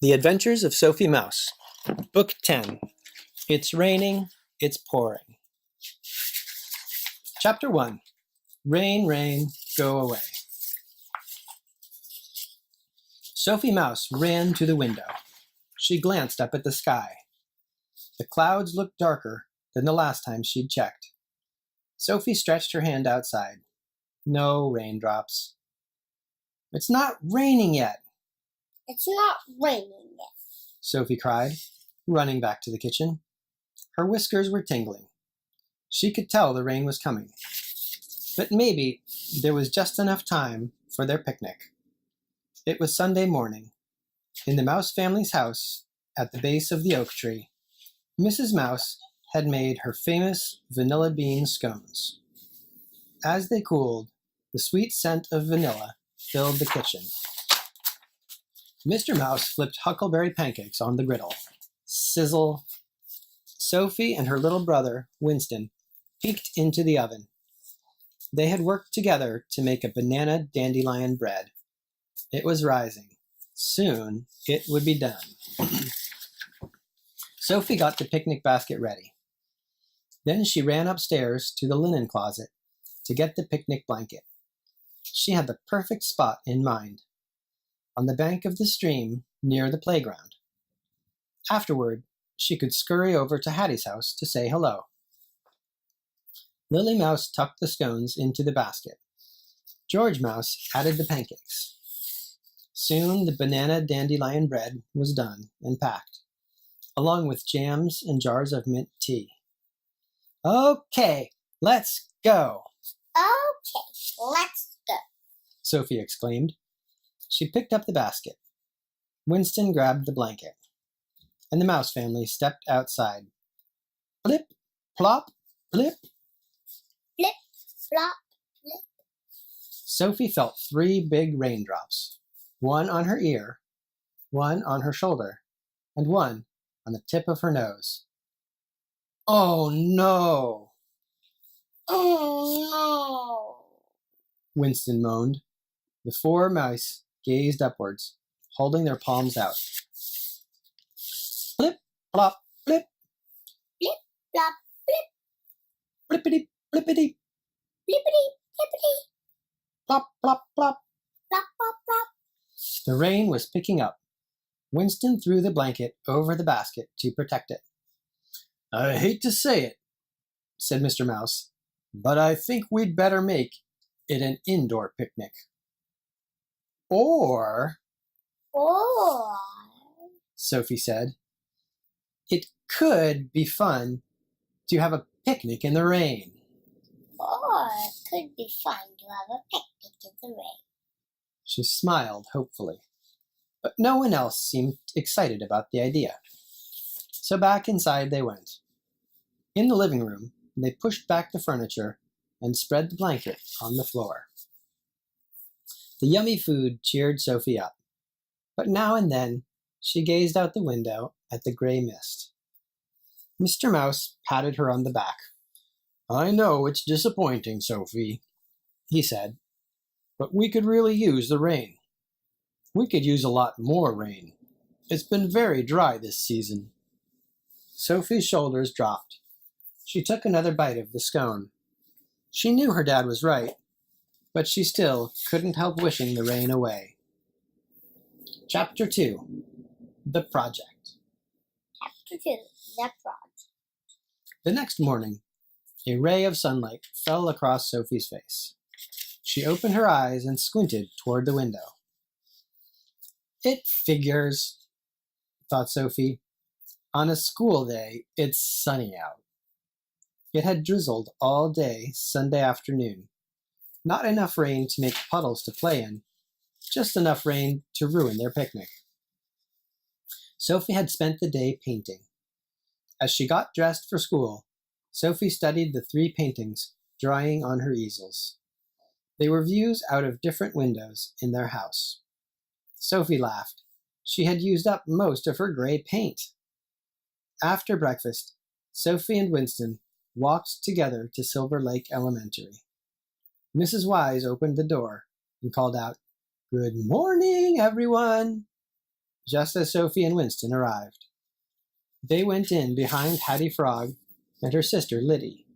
The Adventures of Sophie Mouse, Book 10. It's Raining, It's Pouring. Chapter 1. Rain, Rain, Go Away. Sophie Mouse ran to the window. She glanced up at the sky. The clouds looked darker than the last time she'd checked. Sophie stretched her hand outside. No raindrops. It's not raining yet. It's not raining yet, Sophie cried, running back to the kitchen. Her whiskers were tingling. She could tell the rain was coming. But maybe there was just enough time for their picnic. It was Sunday morning. In the Mouse family's house, at the base of the oak tree, Mrs. Mouse had made her famous vanilla bean scones. As they cooled, the sweet scent of vanilla filled the kitchen. Mr. Mouse flipped huckleberry pancakes on the griddle. Sizzle. Sophie and her little brother, Winston, peeked into the oven. They had worked together to make a banana dandelion bread. It was rising. Soon it would be done. Sophie got the picnic basket ready. Then she ran upstairs to the linen closet to get the picnic blanket. She had the perfect spot in mind, on the bank of the stream near the playground. Afterward, she could scurry over to Hattie's house to say hello. Lily Mouse tucked the scones into the basket. George Mouse added the pancakes. Soon the banana dandelion bread was done and packed, along with jams and jars of mint tea. Okay, let's go. Okay, let's go, Sophie exclaimed. She picked up the basket. Winston grabbed the blanket, and the Mouse family stepped outside. Blip, plop, blip. Flip, flop, flip. Sophie felt 3 big raindrops, one on her ear, one on her shoulder, and one on the tip of her nose. Oh no! Oh no! Winston moaned. The 4 mice gazed upwards, holding their palms out. Blip, plop, blip. Flip, flop, flip. Blippity, blippity. Flippity, flippity. Plop, plop, plop. Plop, plop, plop. The rain was picking up. Winston threw the blanket over the basket to protect it. I hate to say it, said Mr. Mouse, but I think we'd better make it an indoor picnic. Or, Sophie said, it could be fun to have a picnic in the rain. Or it could be fun to have a picnic in the rain. She smiled hopefully, but no one else seemed excited about the idea. So back inside they went. In the living room, they pushed back the furniture and spread the blanket on the floor. The yummy food cheered Sophie up, but now and then she gazed out the window at the gray mist. Mr. Mouse patted her on the back. I know it's disappointing, Sophie, he said, but we could really use the rain. We could use a lot more rain. It's been very dry this season. Sophie's shoulders dropped. She took another bite of the scone. She knew her dad was right, but she still couldn't help wishing the rain away. Chapter 2. The Project. Chapter 2. The Project. The next morning, a ray of sunlight fell across Sophie's face. She opened her eyes and squinted toward the window. It figures, thought Sophie. On a school day, it's sunny out. It had drizzled all day Sunday afternoon. Not enough rain to make puddles to play in, just enough rain to ruin their picnic. Sophie had spent the day painting. As she got dressed for school, Sophie studied the 3 paintings drying on her easels. They were views out of different windows in their house. Sophie laughed. She had used up most of her gray paint. After breakfast, Sophie and Winston walked together to Silver Lake Elementary. Mrs. Wise opened the door and called out, Good morning, everyone. just as Sophie and Winston arrived. They went in behind Hattie Frog and her sister Liddy,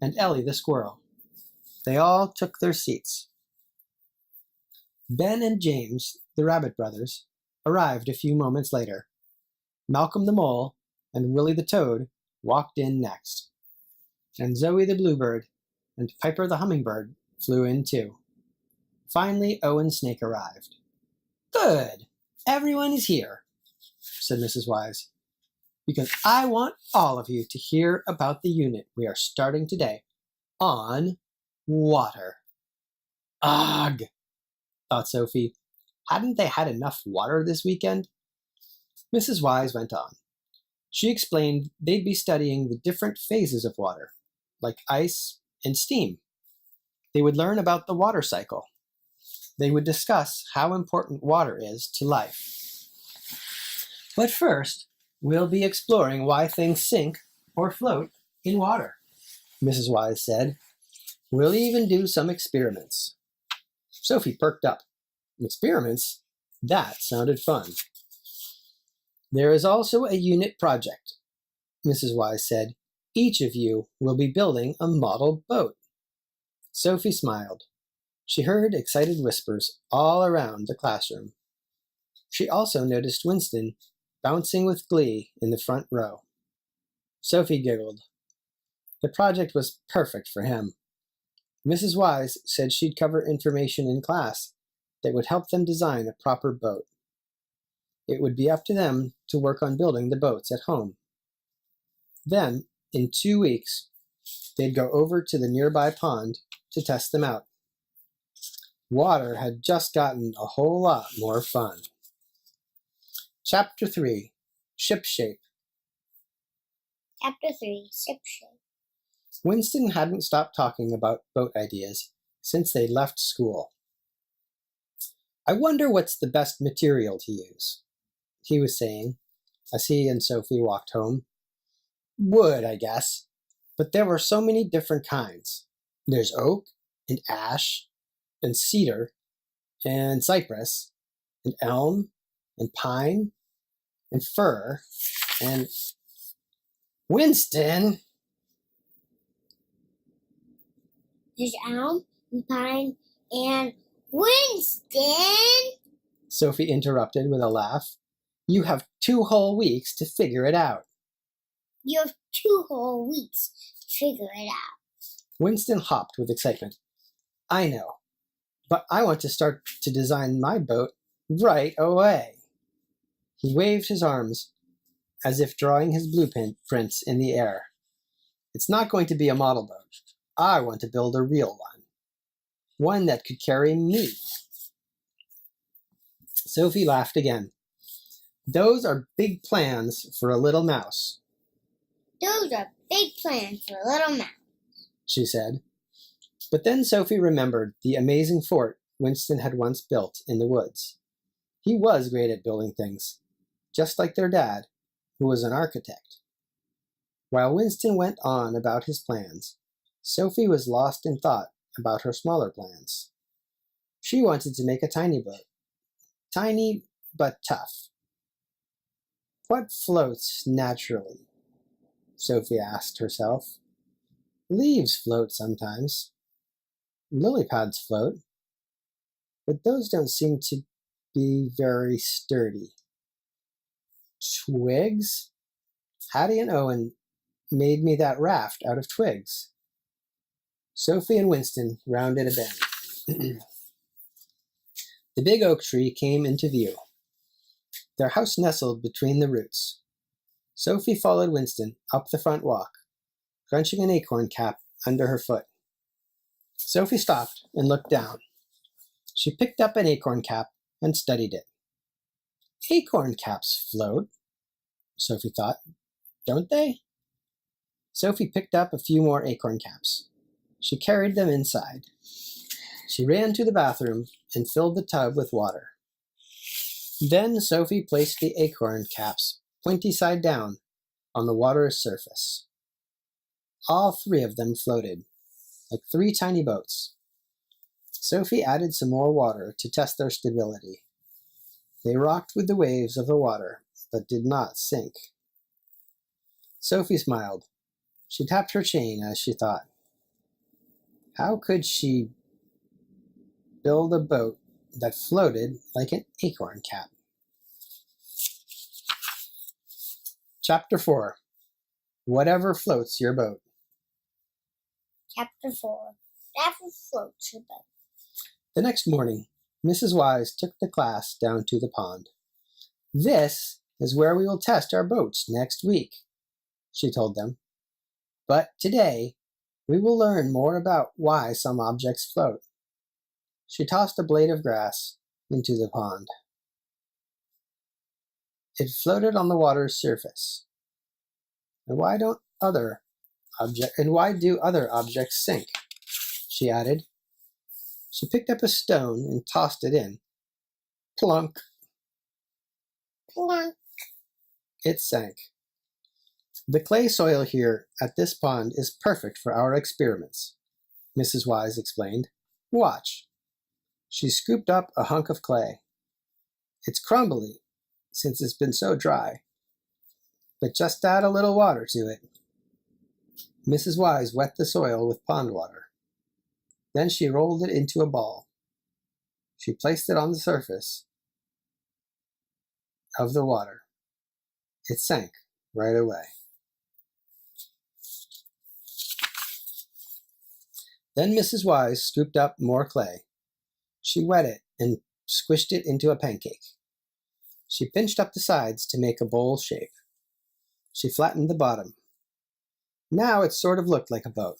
and Ellie the squirrel. They all took their seats. Ben and James, the Rabbit brothers, arrived a few moments later. Malcolm the Mole and Willie the Toad walked in next. And Zoe the Bluebird and Piper the Hummingbird flew in too. Finally, Owen Snake arrived. "Good! Everyone is here," said Mrs. Wise, "because I want all of you to hear about the unit we are starting today on water." Ugh, thought Sophie. Hadn't they had enough water this weekend? Mrs. Wise went on. She explained they'd be studying the different phases of water, like ice and steam. They would learn about the water cycle. They would discuss how important water is to life. But first, we'll be exploring why things sink or float in water, Mrs. Wise said. We'll even do some experiments. Sophie perked up. Experiments? That sounded fun. There is also a unit project, Mrs. Wise said. Each of you will be building a model boat. Sophie smiled. She heard excited whispers all around the classroom. She also noticed Winston bouncing with glee in the front row. Sophie giggled. The project was perfect for him. Mrs. Wise said she'd cover information in class that would help them design a proper boat. It would be up to them to work on building the boats at home. Then, in 2 weeks, they'd go over to the nearby pond to test them out. Water had just gotten a whole lot more fun. Chapter 3, Shipshape. Chapter 3, Shipshape. Winston hadn't stopped talking about boat ideas since they left school. I wonder what's the best material to use, he was saying, as he and Sophie walked home. Wood, I guess, but there were so many different kinds. There's oak, and ash, and cedar, and cypress, and elm, and pine, and fir, and... Winston! There's elm, and pine, and Winston! Sophie interrupted with a laugh. You have 2 whole weeks to figure it out. You have 2 whole weeks to figure it out. Winston hopped with excitement. I know, but I want to start to design my boat right away. He waved his arms as if drawing his blueprints in the air. It's not going to be a model boat. I want to build a real one that could carry me. Sophie laughed again. Those are big plans for a little mouse. Those are big plans for a little mouse, she said. But then Sophie remembered the amazing fort Winston had once built in the woods. He was great at building things, just like their dad, who was an architect. While Winston went on about his plans, Sophie was lost in thought about her smaller plans. She wanted to make a tiny boat. Tiny, but tough. What floats naturally? Sophie asked herself. Leaves float sometimes. Lily pads float. But those don't seem to be very sturdy. Twigs? Hattie and Owen made me that raft out of twigs. Sophie and Winston rounded a bend. The big oak tree came into view. Their house nestled between the roots. Sophie followed Winston up the front walk, crunching an acorn cap under her foot. Sophie stopped and looked down. She picked up an acorn cap and studied it. Acorn caps float, Sophie thought, don't they? Sophie picked up a few more acorn caps. She carried them inside. She ran to the bathroom and filled the tub with water. Then Sophie placed the acorn caps pointy side down on the water's surface. All 3 of them floated, like 3 tiny boats. Sophie added some more water to test their stability. They rocked with the waves of the water, but did not sink. Sophie smiled. She tapped her chain as she thought. How could she build a boat that floated like an acorn cap? Chapter 4. Whatever floats your boat. Chapter 4. Whatever floats your boat. The next morning, Mrs. Wise took the class down to the pond. This is where we will test our boats next week, she told them. But today, we will learn more about why some objects float. She tossed a blade of grass into the pond. It floated on the water's surface. And why do other objects sink? She added. She picked up a stone and tossed it in. Plunk. Plunk. It sank. The clay soil here at this pond is perfect for our experiments, Mrs. Wise explained. Watch. She scooped up a hunk of clay. It's crumbly since it's been so dry, but just add a little water to it. Mrs. Wise wet the soil with pond water. Then she rolled it into a ball. She placed it on the surface of the water. It sank right away. Then Mrs. Wise scooped up more clay. She wet it and squished it into a pancake. She pinched up the sides to make a bowl shape. She flattened the bottom. Now it sort of looked like a boat.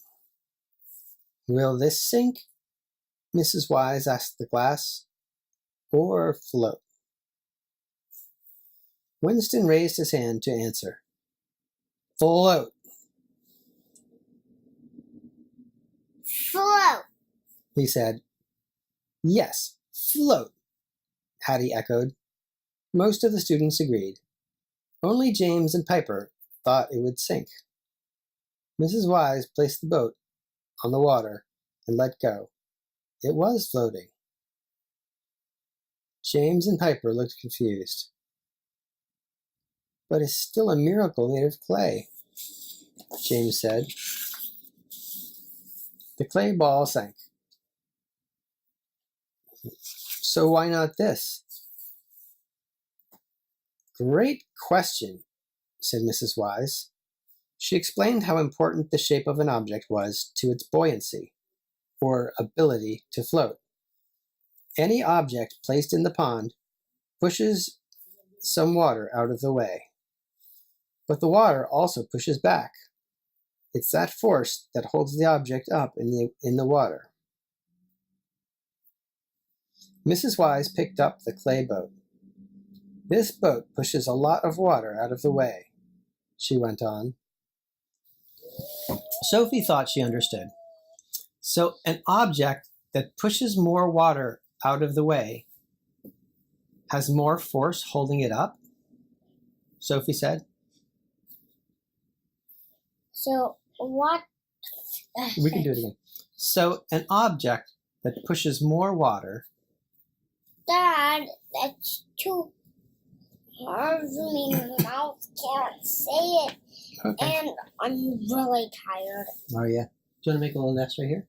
Will this sink? Mrs. Wise asked the class. Or float? Winston raised his hand to answer. Float. Float. He said. Yes, float, Hattie echoed. Most of the students agreed. Only James and Piper thought it would sink. Mrs. Wise placed the boat on the water and let go. It was floating. James and Piper looked confused. But it's still a miracle made of clay, James said. The clay ball sank. So why not this? Great question, said Mrs. Wise. She explained how important the shape of an object was to its buoyancy, or ability to float. Any object placed in the pond pushes some water out of the way. But the water also pushes back. It's that force that holds the object up in the water. Mrs. Wise picked up the clay boat. This boat pushes a lot of water out of the way, she went on. Sophie thought she understood. So an object that pushes more water out of the way has more force holding it up? Sophie said. So what? We can do it again. So an object that pushes more water. Dad, that's too hard for me. My mouth can't say it. Okay. And I'm really tired. Oh, yeah. Do you want to make a little nest right here?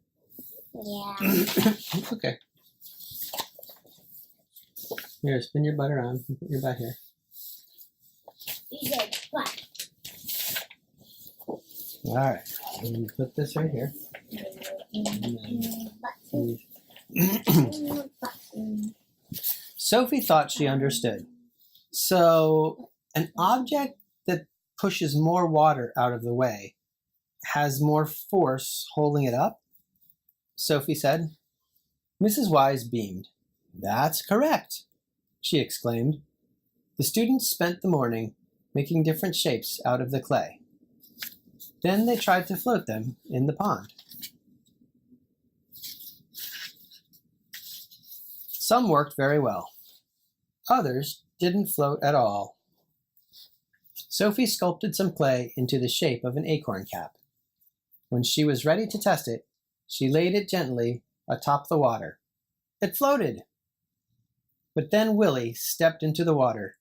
Yeah. Okay. Here, spin your butt around and put your butt here. You said what? All right. And you put this right here. Sophie thought she understood. So, an object that pushes more water out of the way has more force holding it up? Sophie said. Mrs. Wise beamed. That's correct, she exclaimed. The students spent the morning making different shapes out of the clay. Then they tried to float them in the pond. Some worked very well. Others didn't float at all. Sophie sculpted some clay into the shape of an acorn cap. When she was ready to test it, she laid it gently atop the water. It floated. But then Willie stepped into the water,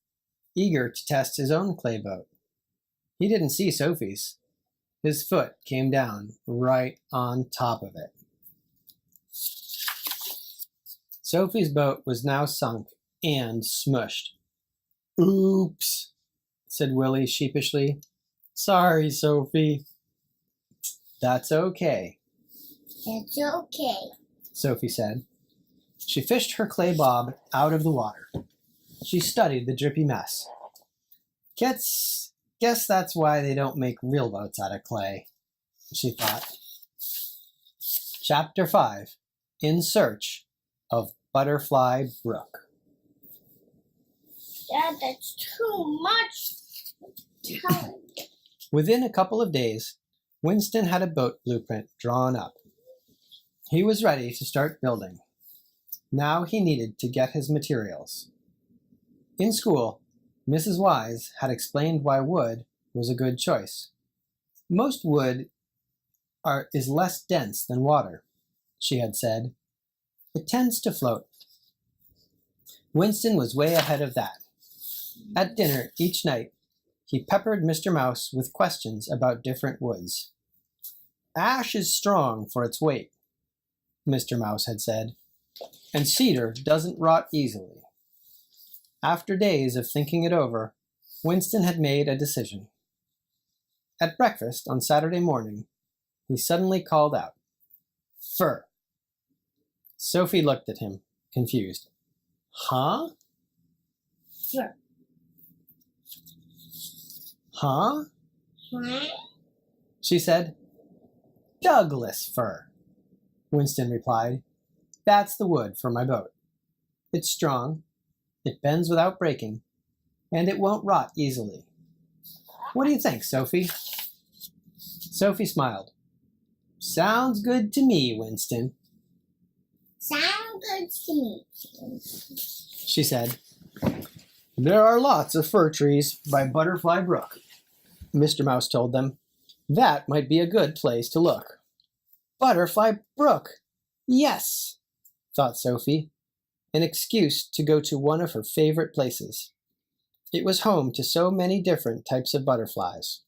eager to test his own clay boat. He didn't see Sophie's. His foot came down right on top of it. Sophie's boat was now sunk and smushed. "Oops," said Willie sheepishly. "Sorry, Sophie." "That's okay," It's okay. Sophie said. She fished her clay bob out of the water. She studied the drippy mess. Guess that's why they don't make real boats out of clay, she thought. Chapter 5. In Search of Butterfly Brook. Dad, that's too much. Telling. Within a couple of days, Winston had a boat blueprint drawn up. He was ready to start building. Now he needed to get his materials. In school, Mrs. Wise had explained why wood was a good choice. Most wood is less dense than water, she had said. It tends to float. Winston was way ahead of that. At dinner each night, he peppered Mr. Mouse with questions about different woods. "Ash is strong for its weight," Mr. Mouse had said, "and cedar doesn't rot easily." After days of thinking it over, Winston had made a decision. At breakfast on Saturday morning, he suddenly called out, "Fir." Sophie looked at him, confused. "Huh? Fir. Huh?" Huh? she said. "Douglas fir," Winston replied. "That's the wood for my boat. It's strong, it bends without breaking, and it won't rot easily. What do you think, Sophie?" Sophie smiled. "Sounds good to me, Winston," Sound good to me. she said. "There are lots of fir trees by Butterfly Brook," Mr. Mouse told them. "That might be a good place to look." Butterfly Brook! Yes, thought Sophie. An excuse to go to one of her favorite places. It was home to so many different types of butterflies.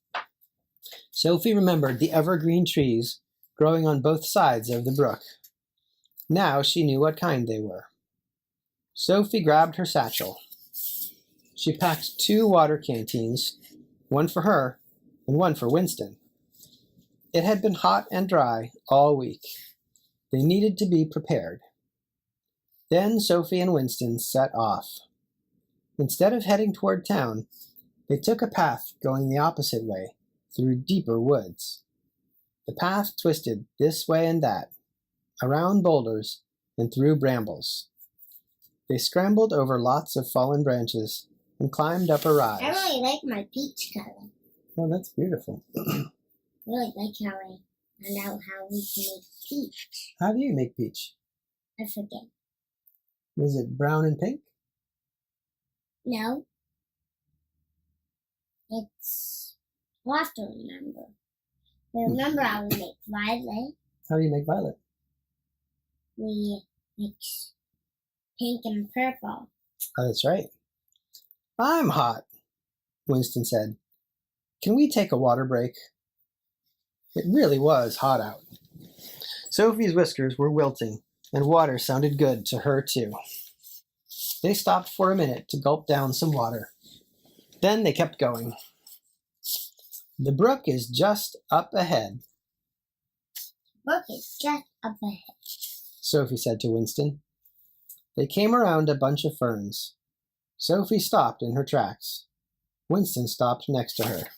Sophie remembered the evergreen trees growing on both sides of the brook. Now she knew what kind they were. Sophie grabbed her satchel. She packed 2 water canteens, one for her and one for Winston. It had been hot and dry all week. They needed to be prepared. Then Sophie and Winston set off. Instead of heading toward town, they took a path going the opposite way, through deeper woods. The path twisted this way and that, around boulders and through brambles. They scrambled over lots of fallen branches and climbed up a rise. I really like my peach color. Oh, that's beautiful. I really like how I found out how we can make peach. How do you make peach? I forget. Is it brown and pink? No. It's... I'll have to remember. But remember how we make violet? How do you make violet? We mix pink and purple. Oh, that's right. "I'm hot," Winston said. "Can we take a water break?" It really was hot out. Sophie's whiskers were wilting, and water sounded good to her too. They stopped for a minute to gulp down some water. Then they kept going. "The brook is just up ahead," Look, it's just up ahead. Sophie said to Winston. They came around a bunch of ferns. Sophie stopped in her tracks. Winston stopped next to her.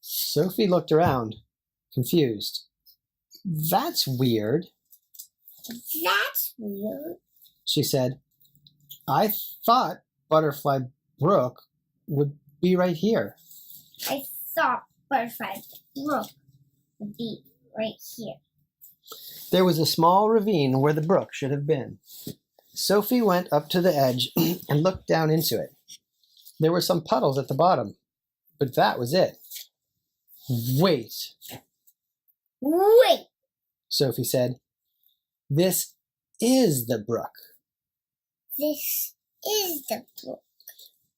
Sophie looked around, confused. "That's weird," That's weird. she said. "I thought Butterfly Brook would be right here." I thought Butterfly Brook would be right here. There was a small ravine where the brook should have been. Sophie went up to the edge and looked down into it. There were some puddles at the bottom, but that was it. "Wait," Wait! Sophie said. "This is the brook." This is the brook?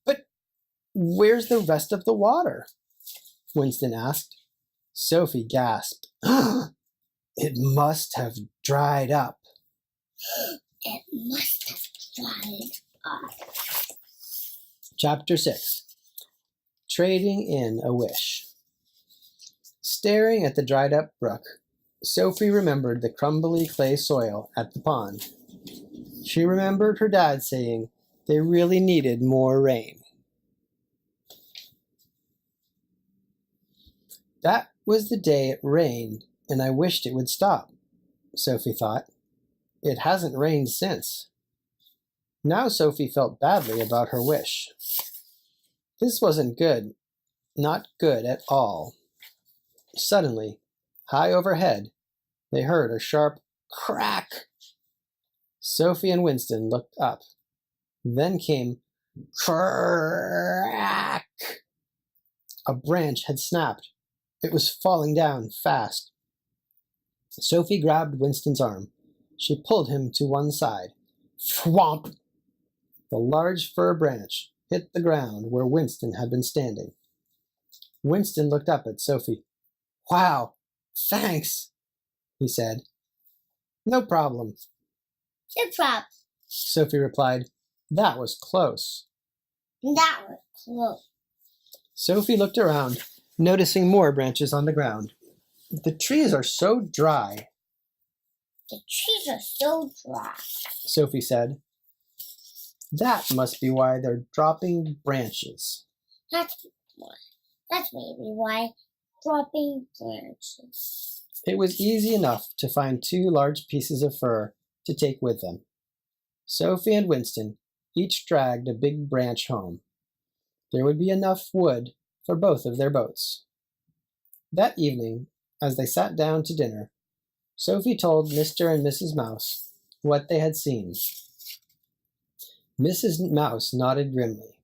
But where's the rest of the water? Winston asked. Sophie gasped. It must have dried up. It must have dried up. Chapter 6. Trading in a Wish. Staring at the dried up brook, Sophie remembered the crumbly clay soil at the pond. She remembered her dad saying they really needed more rain. That was the day it rained, and I wished it would stop, Sophie thought. It hasn't rained since. Now Sophie felt badly about her wish. This wasn't good, not good at all. Suddenly, high overhead, they heard a sharp crack. Sophie and Winston looked up. Then came crack. A branch had snapped. It was falling down fast. Sophie grabbed Winston's arm. She pulled him to one side. Thwomp! The large fir branch hit the ground where Winston had been standing. Winston looked up at Sophie. Wow, thanks, he said. No problem, No problem. Sophie replied. That was close. That was close. Sophie looked around, noticing more branches on the ground. The trees are so dry, The trees are so dry. Sophie said. That must be why they're dropping branches. That's maybe why dropping branches. It was easy enough to find 2 large pieces of fir to take with them. Sophie and Winston each dragged a big branch home. There would be enough wood for both of their boats. That evening, as they sat down to dinner, Sophie told Mr. and Mrs. Mouse what they had seen. Mrs. Mouse nodded grimly.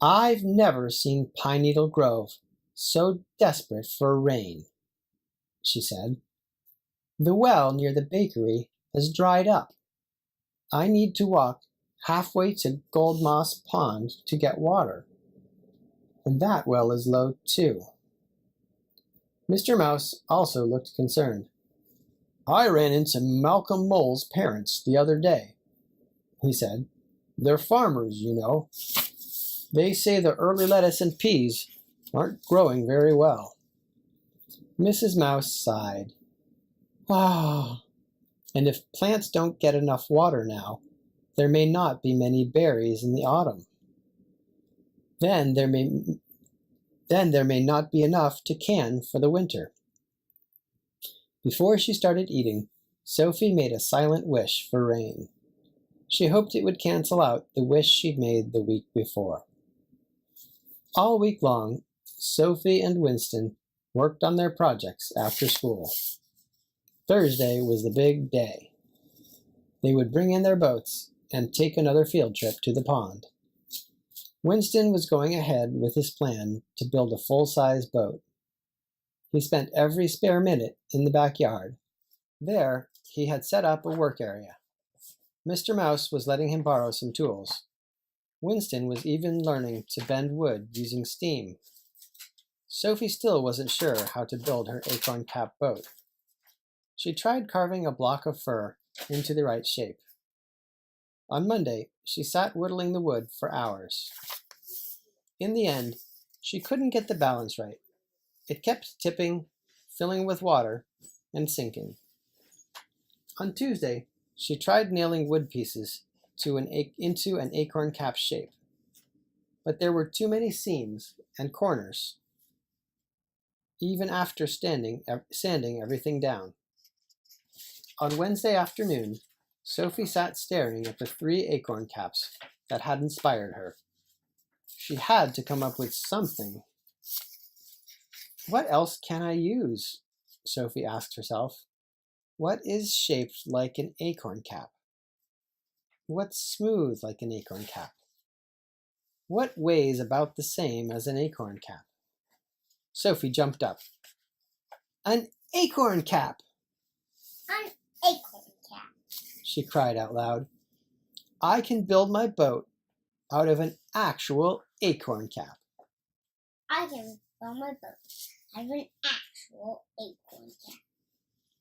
I've never seen Pine Needle Grove so desperate for rain, she said. The well near the bakery has dried up. I need to walk halfway to Gold Moss Pond to get water. And that well is low too. Mr. Mouse also looked concerned. I ran into Malcolm Mole's parents the other day, he said. They're farmers, you know. They say the early lettuce and peas aren't growing very well. Mrs. Mouse sighed. Ah, and if plants don't get enough water now, there may not be many berries in the autumn. Then there may not be enough to can for the winter. Before she started eating, Sophie made a silent wish for rain. She hoped it would cancel out the wish she'd made the week before. All week long, Sophie and Winston worked on their projects after school. Thursday was the big day. They would bring in their boats and take another field trip to the pond. Winston was going ahead with his plan to build a full-size boat. He spent every spare minute in the backyard. There, he had set up a work area. Mr. Mouse was letting him borrow some tools. Winston was even learning to bend wood using steam. Sophie still wasn't sure how to build her acorn-cap boat. She tried carving a block of fir into the right shape. On Monday, she sat whittling the wood for hours. In the end, she couldn't get the balance right. It kept tipping, filling with water, and sinking. On Tuesday, she tried nailing wood pieces into an acorn cap shape. But there were too many seams and corners, even after sanding everything down. On Wednesday afternoon, Sophie sat staring at the 3 acorn caps that had inspired her. She had to come up with something. What else can I use? Sophie asked herself. What is shaped like an acorn cap? What's smooth like an acorn cap? What weighs about the same as an acorn cap? Sophie jumped up. An acorn cap! An acorn cap. She cried out loud. I can build my boat out of an actual acorn cap. I can build my boat out of an actual acorn cap.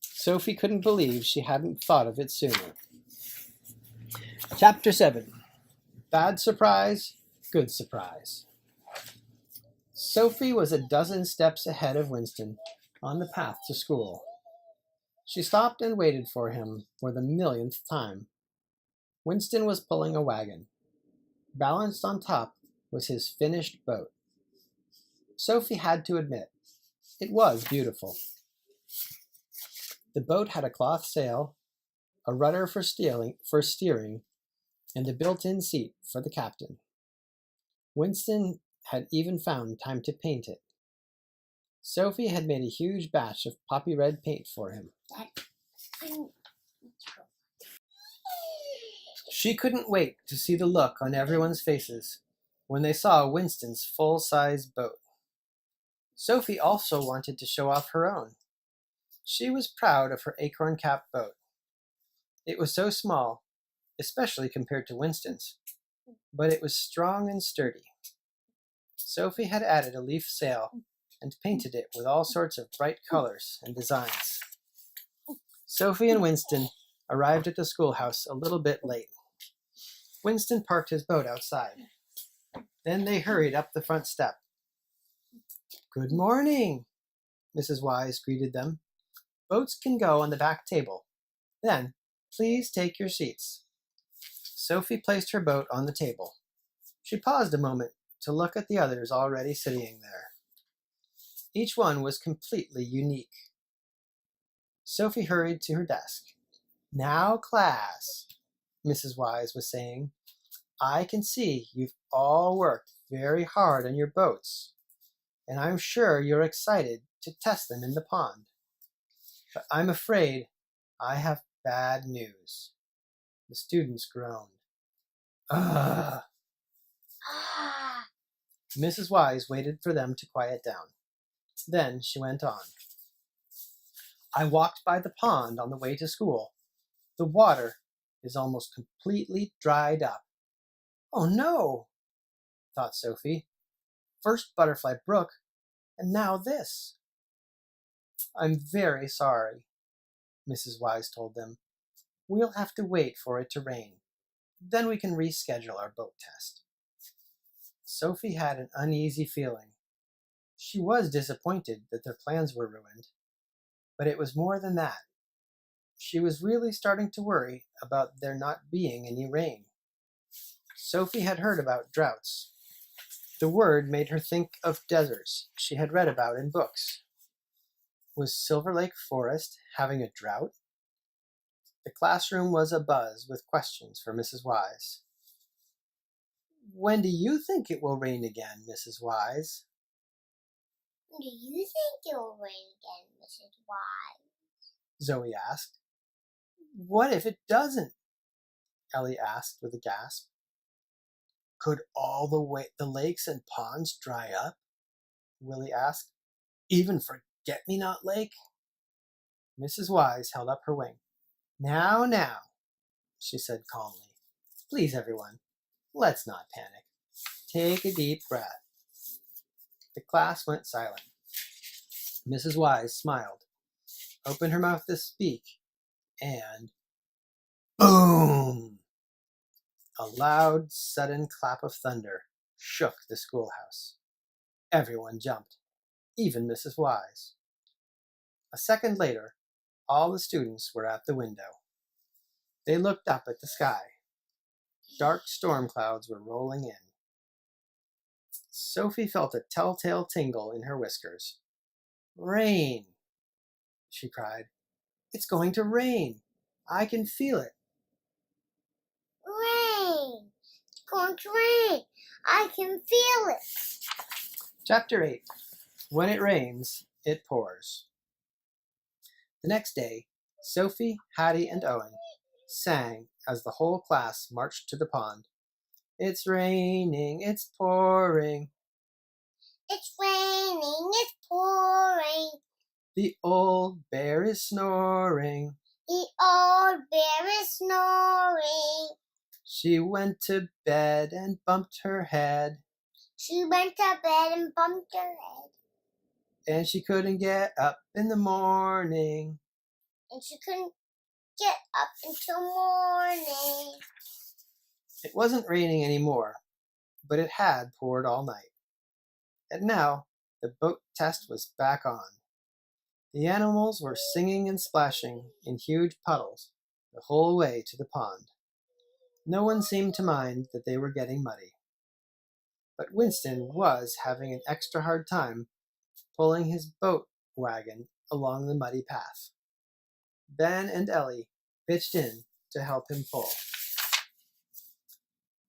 Sophie couldn't believe she hadn't thought of it sooner. Chapter 7. Bad surprise, good surprise. Sophie was a dozen steps ahead of Winston on the path to school. She stopped and waited for him for the millionth time. Winston was pulling a wagon. Balanced on top was his finished boat. Sophie had to admit, it was beautiful. The boat had a cloth sail, a rudder for steering, and a built-in seat for the captain. Winston had even found time to paint it. Sophie had made a huge batch of poppy red paint for him. She couldn't wait to see the look on everyone's faces when they saw Winston's full-size boat. Sophie also wanted to show off her own. She was proud of her acorn cap boat. It was so small, especially compared to Winston's, but it was strong and sturdy. Sophie had added a leaf sail and painted it with all sorts of bright colors and designs. Sophie and Winston arrived at the schoolhouse a little bit late. Winston parked his boat outside. Then they hurried up the front step. "Good morning," Mrs. Wise greeted them. "Boats can go on the back table. Then, please take your seats." Sophie placed her boat on the table. She paused a moment to look at the others already sitting there. Each one was completely unique. Sophie hurried to her desk. "Now, class," Mrs. Wise was saying, "I can see you've all worked very hard on your boats, and I'm sure you're excited to test them in the pond. But I'm afraid I have bad news." The students groaned. Ugh. Mrs. Wise waited for them to quiet down. Then she went on. "I walked by the pond on the way to school. The water is almost completely dried up." "Oh no," thought Sophie. "First Butterfly Brook, and now this." "I'm very sorry," Mrs. Wise told them. "We'll have to wait for it to rain. Then we can reschedule our boat test." Sophie had an uneasy feeling. She was disappointed that their plans were ruined, but it was more than that. She was really starting to worry about there not being any rain. Sophie had heard about droughts. The word made her think of deserts she had read about in books. Was Silver Lake Forest having a drought? The classroom was abuzz with questions for Mrs. Wise. "When do you think it will rain again, Mrs. Wise?" "Do you think it will rain again, Mrs. Wise?" Zoe asked. "What if it doesn't?" Ellie asked with a gasp. "Could all the lakes and ponds dry up?" Willie asked. "Even Forget-Me-Not Lake?" Mrs. Wise held up her wing. Now, she said calmly. "Please, everyone, let's not panic. Take a deep breath." The class went silent. Mrs. Wise smiled, opened her mouth to speak, and boom! A loud, sudden clap of thunder shook the schoolhouse. Everyone jumped, even Mrs. Wise. A second later, all the students were at the window. They looked up at the sky. Dark storm clouds were rolling in. Sophie felt a telltale tingle in her whiskers. "Rain!" she cried. "It's going to rain! I can feel it!" "Rain! It's going to rain! I can feel it!" Chapter 8. When it rains, it pours. The next day, Sophie, Hattie, and Owen sang as the whole class marched to the pond. "It's raining, it's pouring. It's raining, it's pouring. The old bear is snoring. The old bear is snoring. She went to bed and bumped her head, She went to bed and bumped her head. and she couldn't get up in the morning. And she couldn't get up until morning. It wasn't raining anymore, but it had poured all night. And now the boat test was back on. The animals were singing and splashing in huge puddles the whole way to the pond. No one seemed to mind that they were getting muddy. But Winston was having an extra hard time pulling his boat wagon along the muddy path. Ben and Ellie pitched in to help him pull.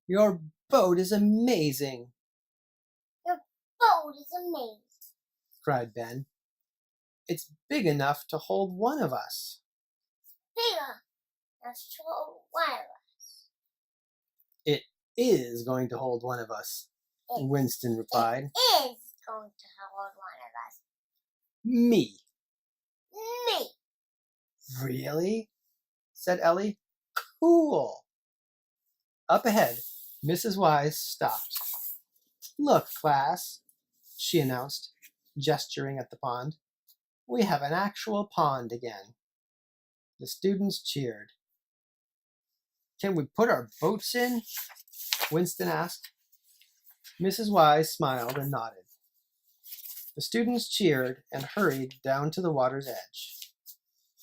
"Your boat is amazing," Your boat is amazing. cried Ben. "It's big enough to hold one of us." Bigger. That's one of us. "It is going to hold one of us," Winston replied. It is going to hold one of us. "Me." Me. "Really?" said Ellie. "Cool." Up ahead, Mrs. Wise stopped. "Look, class," she announced, gesturing at the pond. "We have an actual pond again." The students cheered. "Can we put our boats in?" Winston asked. Mrs. Wise smiled and nodded. The students cheered and hurried down to the water's edge.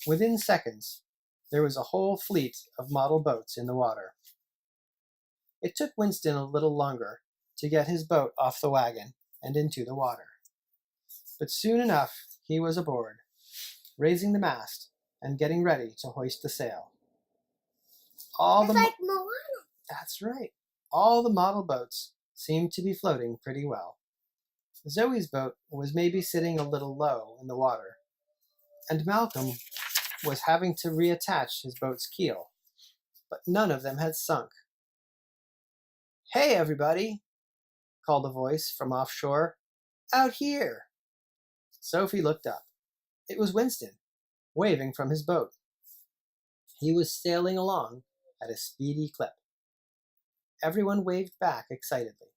Within seconds, there was a whole fleet of model boats in the water. It took Winston a little longer to get his boat off the wagon and into the water. But soon enough he was aboard, raising the mast and getting ready to hoist the sail. It's like Moana. That's right. All the model boats seemed to be floating pretty well. Zoe's boat was maybe sitting a little low in the water, and Malcolm was having to reattach his boat's keel, but none of them had sunk. "Hey, everybody," called a voice from offshore. "Out here." Sophie looked up. It was Winston, waving from his boat. He was sailing along at a speedy clip. Everyone waved back excitedly.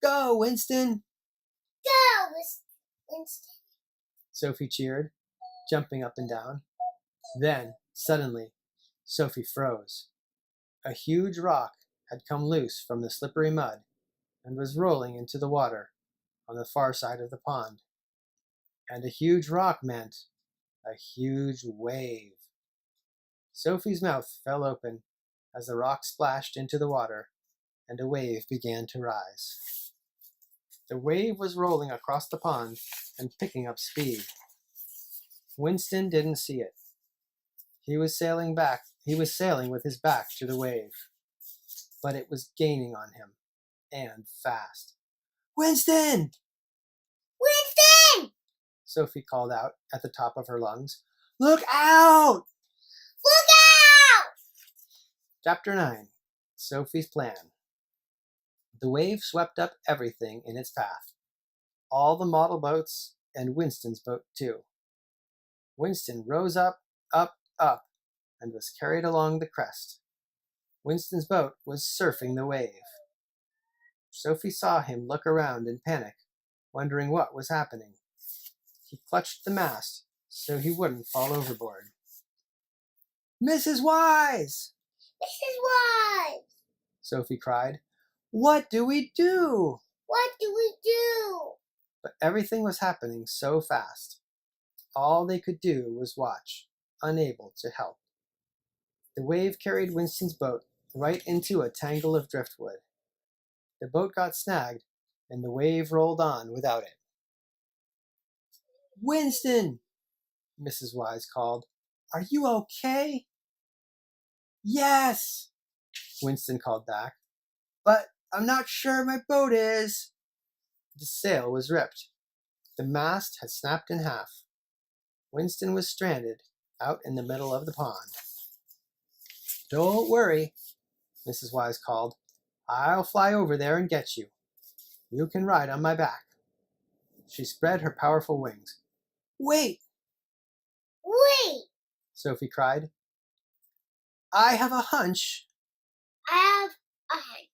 "Go, Winston!" Go, Winston. Sophie cheered, jumping up and down. Then, suddenly, Sophie froze. A huge rock had come loose from the slippery mud and was rolling into the water on the far side of the pond. And a huge rock meant a huge wave. Sophie's mouth fell open as the rock splashed into the water and a wave began to rise. The wave was rolling across the pond and picking up speed. Winston didn't see it. He was sailing with his back to the wave, but it was gaining on him, and fast. "Winston!" Winston! Sophie called out at the top of her lungs. "Look out!" Look out! Chapter 9. Sophie's Plan. The wave swept up everything in its path. All the model boats and Winston's boat too. Winston rose up, and was carried along the crest. Winston's boat was surfing the wave. Sophie saw him look around in panic, wondering what was happening. He clutched the mast so he wouldn't fall overboard. "Mrs. Wise!" Mrs. Wise! Sophie cried. "What do we do?" What do we do? But everything was happening so fast. All they could do was watch, unable to help. The wave carried Winston's boat right into a tangle of driftwood. The boat got snagged, and the wave rolled on without it. "Winston!" Mrs. Wise called. "Are you okay?" "Yes," Winston called back. "But I'm not sure my boat is." The sail was ripped. The mast had snapped in half. Winston was stranded out in the middle of the pond. "Don't worry," Mrs. Wise called. "I'll fly over there and get you. You can ride on my back." She spread her powerful wings. "Wait!" Wait! Sophie cried. "I have a hunch." I have a hunch.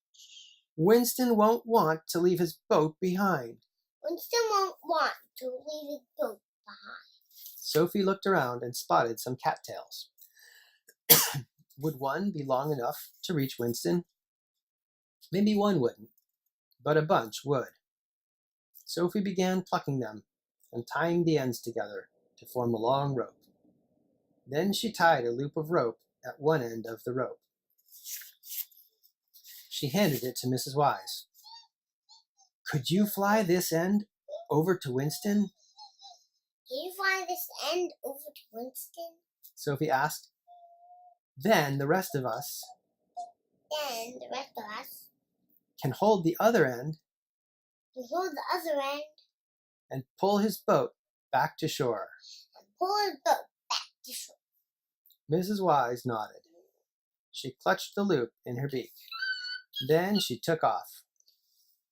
Winston won't want to leave his boat behind. Winston won't want to leave his boat behind. Sophie looked around and spotted some cattails. Would one be long enough to reach Winston? Maybe one wouldn't, but a bunch would. Sophie began plucking them and tying the ends together to form a long rope. Then she tied a loop of rope at one end of the rope. She handed it to Mrs. Wise. Could you fly this end over to Winston? Can you fly this end over to Winston? Sophie asked. Then the rest of us can hold the other end and pull his boat back to shore. Mrs. Wise nodded. She clutched the loop in her beak. Then she took off.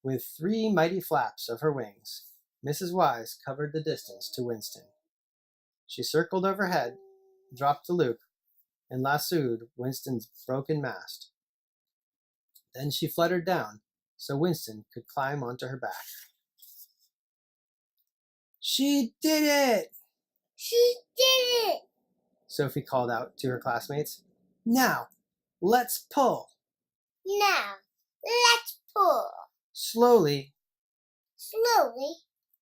With 3 mighty flaps of her wings, Mrs. Wise covered the distance to Winston. She circled overhead, dropped the loop, and lassoed Winston's broken mast. Then she fluttered down so Winston could climb onto her back. She did it! She did it! Sophie called out to her classmates. Now, let's pull. Now, let's pull. Slowly,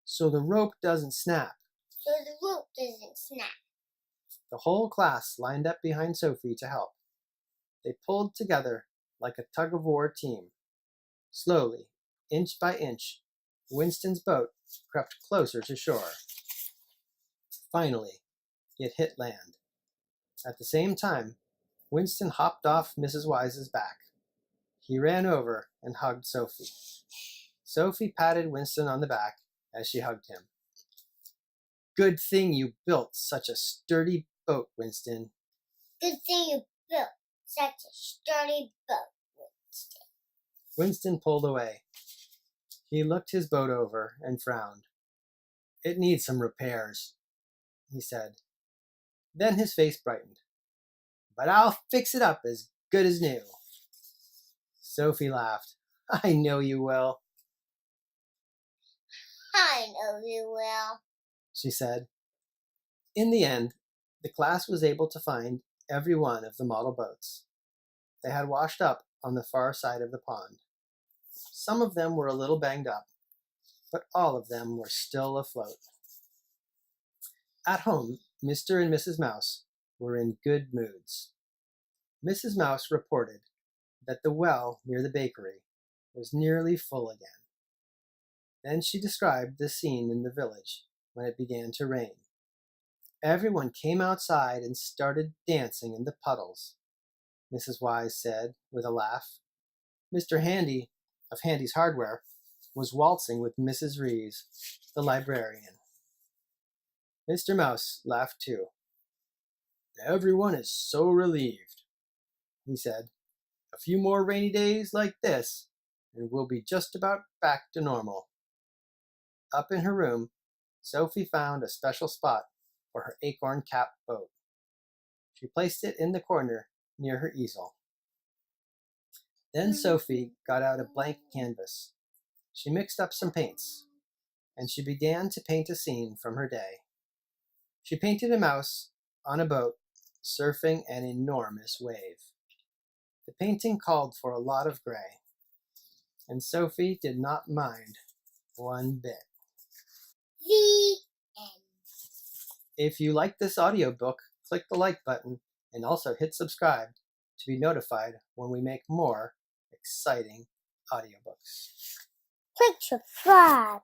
so the rope doesn't snap. The whole class lined up behind Sophie to help. They pulled together like a tug-of-war team. Slowly, inch by inch, Winston's boat crept closer to shore. Finally, it hit land. At the same time, Winston hopped off Mrs. Wise's back. He ran over and hugged Sophie. Sophie patted Winston on the back as she hugged him. Good thing you built such a sturdy boat, Winston. Good thing you built such a sturdy boat, Winston. Winston pulled away. He looked his boat over and frowned. It needs some repairs, he said. Then his face brightened. But I'll fix it up as good as new. Sophie laughed. I know you will. I know you will, she said. In the end, the class was able to find every one of the model boats. They had washed up on the far side of the pond. Some of them were a little banged up, but all of them were still afloat. At home, Mr. and Mrs. Mouse were in good moods. Mrs. Mouse reported that the well near the bakery was nearly full again. Then she described the scene in the village when it began to rain. Everyone came outside and started dancing in the puddles, Mrs. Wise said with a laugh. Mr. Handy of Handy's Hardware was waltzing with Mrs. Reeves, the librarian. Mr. Mouse laughed too. Everyone is so relieved, he said. A few more rainy days like this, and we'll be just about back to normal. Up in her room, Sophie found a special spot for her acorn-capped boat. She placed it in the corner near her easel. Then Sophie got out a blank canvas. She mixed up some paints, and she began to paint a scene from her day. She painted a mouse on a boat surfing an enormous wave. The painting called for a lot of gray, and Sophie did not mind one bit. The end. If you like this audiobook, click the like button and also hit subscribe to be notified when we make more exciting audiobooks. Click subscribe.